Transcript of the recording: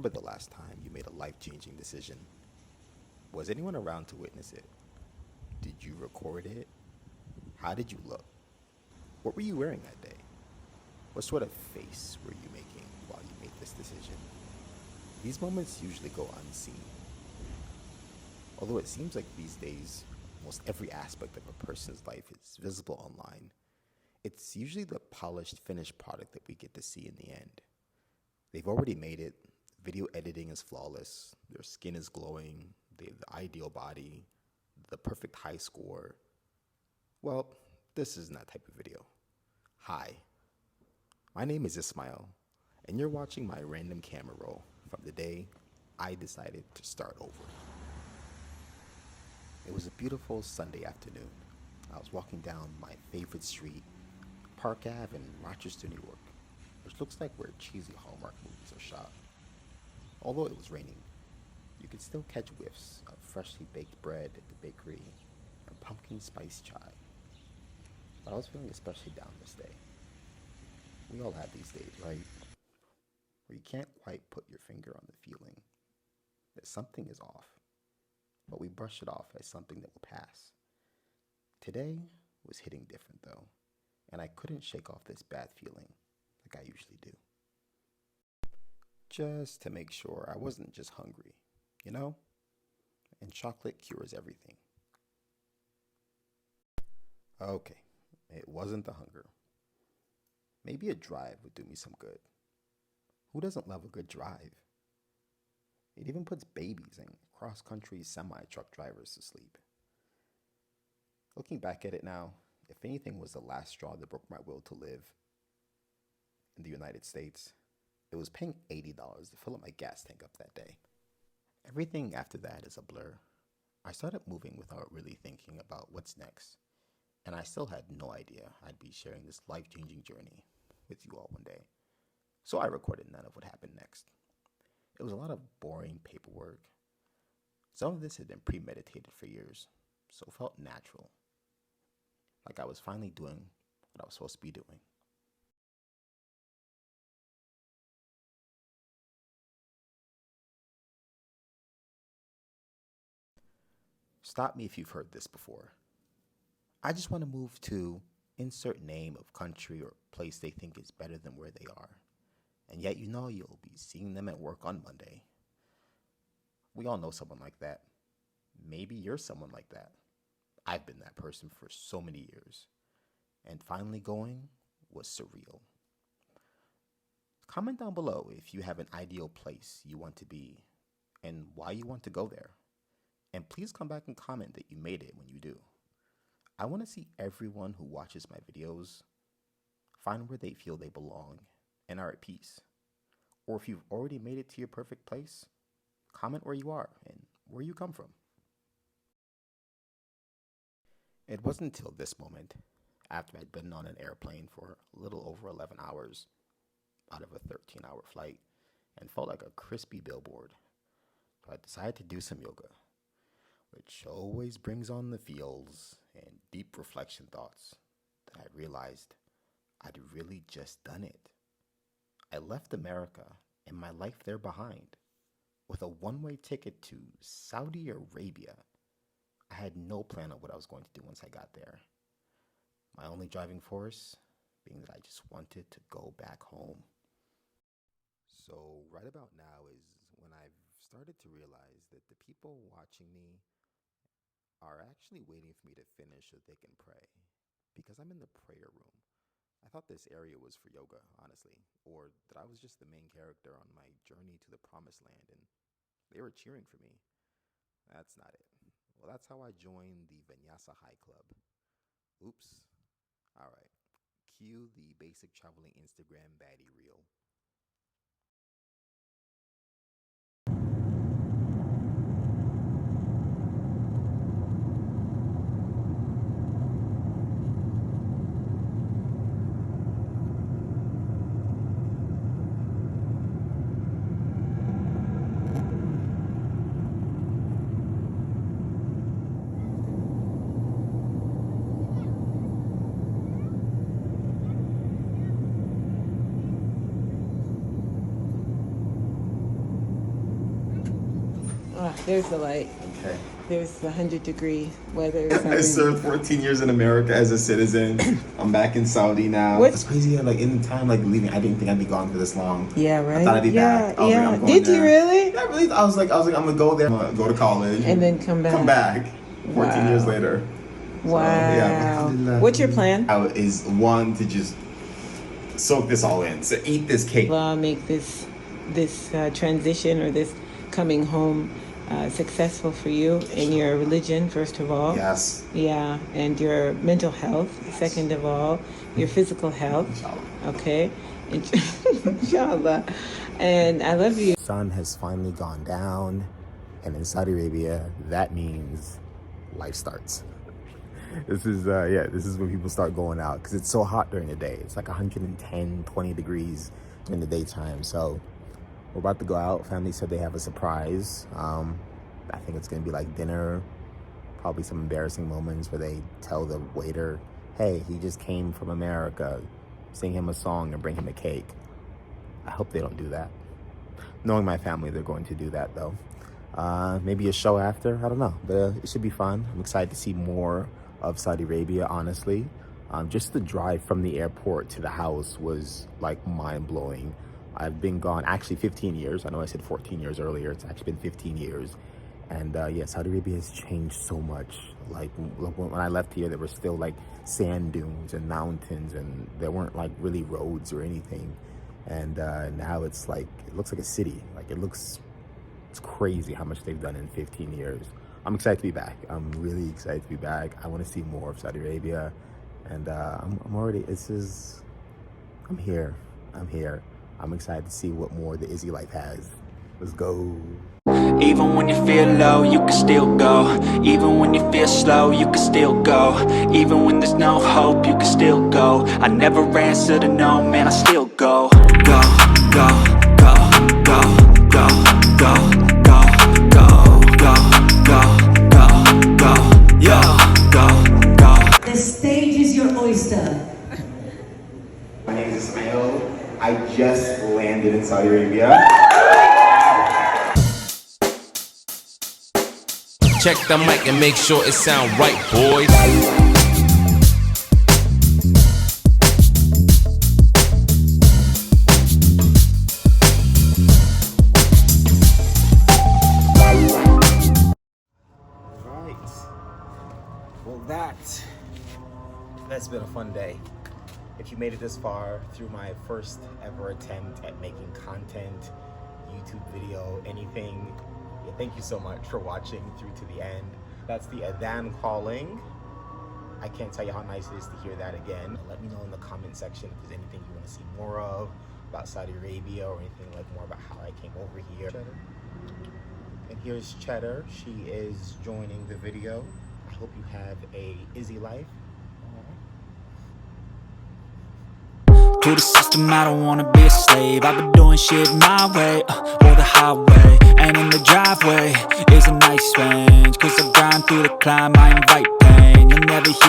remember the last time you made a life-changing decision? Was anyone around to witness it? Did you record it? How did you look? What were you wearing that day? What sort of face were you making while you made this decision? These moments usually go unseen. Although it seems like these days, almost every aspect of a person's life is visible online, it's usually the polished, finished product that we get to see in the end. They've already made it. Video editing is flawless. Their skin is glowing. They have the ideal body, the perfect high score. Well, this isn't that type of video. Hi, my name is Ismail, and you're watching my random camera roll from the day I decided to start over. It was a beautiful Sunday afternoon. I was walking down my favorite street, Park Ave in Rochester, New York, which looks like where cheesy Hallmark movies are shot. Although it was raining, you could still catch whiffs of freshly baked bread at the bakery and pumpkin spice chai. But I was feeling especially down this day. We all have these days, right? Where you can't quite put your finger on the feeling that something is off, but we brush it off as something that will pass. Today was hitting different though, and I couldn't shake off this bad feeling like I usually do. Just to make sure I wasn't just hungry, you know? And chocolate cures everything. Okay, it wasn't the hunger. Maybe a drive would do me some good. Who doesn't love a good drive? It even puts babies and cross-country semi-truck drivers to sleep. Looking back at it now, if anything was the last straw that broke my will to live in the United States, it was paying $80 to fill up my gas tank up that day. Everything after that is a blur. I started moving without really thinking about what's next, and I still had no idea I'd be sharing this life-changing journey with you all one day. So I recorded none of what happened next. It was a lot of boring paperwork. Some of this had been premeditated for years, so it felt natural. Like I was finally doing what I was supposed to be doing. Stop me if you've heard this before. I just want to move to insert name of country or place they think is better than where they are. And yet you know you'll be seeing them at work on Monday. We all know someone like that. Maybe you're someone like that. I've been that person for so many years. And finally going was surreal. Comment down below if you have an ideal place you want to be and why you want to go there. And please come back and comment that you made it when you do. I want to see everyone who watches my videos find where they feel they belong and are at peace. Or if you've already made it to your perfect place, comment where you are and where you come from. It wasn't until this moment, after I'd been on an airplane for a little over 11 hours out of a 13-hour flight and felt like a crispy billboard, so I decided to do some yoga, which always brings on the feels and deep reflection thoughts, that I realized I'd really just done it. I left America and my life there behind with a one-way ticket to Saudi Arabia. I had no plan of what I was going to do once I got there. My only driving force being that I just wanted to go back home. So right about now is when I've started to realize that the people watching me are actually waiting for me to finish so they can pray, because I'm in the prayer room. I thought this area was for yoga, honestly, or that I was just the main character on my journey to the promised land and they were cheering for me. That's not it. Well, that's how I joined the Vinyasa High Club. Oops. All right. Cue the basic traveling Instagram baddie reel. There's the light. Okay. There's the 100-degree weather. I served 14 years in America as a citizen. I'm back in Saudi now. It's crazy. Like in the time, like leaving, I didn't think I'd be gone for this long. Yeah, right. I thought I'd be back. I was like, I'm going Did you there. really? Yeah, really. I was like, I'm gonna go there, I'm gonna go to college, And then come back. Come back. 14 years later. Wow. So, yeah. What's your plan? Is one to just soak this all in. So eat this cake. Make this transition or this coming home successful for you in your religion, first of all. Yes. Yeah, and your mental health, second of all, your physical health. Inshallah. Okay. Inshallah. And I love you. The sun has finally gone down, and in Saudi Arabia, that means life starts. This is when people start going out because it's so hot during the day. It's like 110, 20 degrees during the daytime. So we're about to go out. Family said they have a surprise. I think it's going to be like dinner, probably some embarrassing moments where they tell the waiter, hey, he just came from America, sing him a song and bring him a cake. I hope they don't do that. Knowing my family, they're going to do that though. Maybe a show after, I don't know, but it should be fun. I'm excited to see more of Saudi Arabia, honestly. Just the drive from the airport to the house was like mind-blowing. I've been gone actually 15 years. I know I said 14 years earlier. It's actually been 15 years. And yeah, Saudi Arabia has changed so much. Like when I left here, there were still like sand dunes and mountains, and there weren't like really roads or anything. And now it's like, it looks like a city. Like it's crazy how much they've done in 15 years. I'm excited to be back. I'm really excited to be back. I want to see more of Saudi Arabia. And I'm here. I'm excited to see what more the Izzy life has. Let's go. Even when you feel low, you can still go. Even when you feel slow, you can still go. Even when there's no hope, you can still go. I never answer to no, man, I still go. Go, go, go, go, go, go, go, go, go, go, go, go, yo, go, go. The stage is your oyster. My name is Ismail. I just landed in Saudi Arabia. Check the mic and make sure it sound right, boys. Right. Well, that's been a fun day. If you made it this far through my first ever attempt at making content, YouTube video, anything, thank you so much for watching through to the end. That's the adhan calling. I can't tell you how nice it is to hear that again. Let me know in the comment section if there's anything you want to see more of about Saudi Arabia or anything like more about how I came over here. And here's Cheddar. She is joining the video. I hope you have a Izzy life. To the system, I don't wanna be a slave. I've been doing shit my way, or the highway. And in the driveway is a nice range, 'cause I grind through the climb, I invite pain. You'll never hear me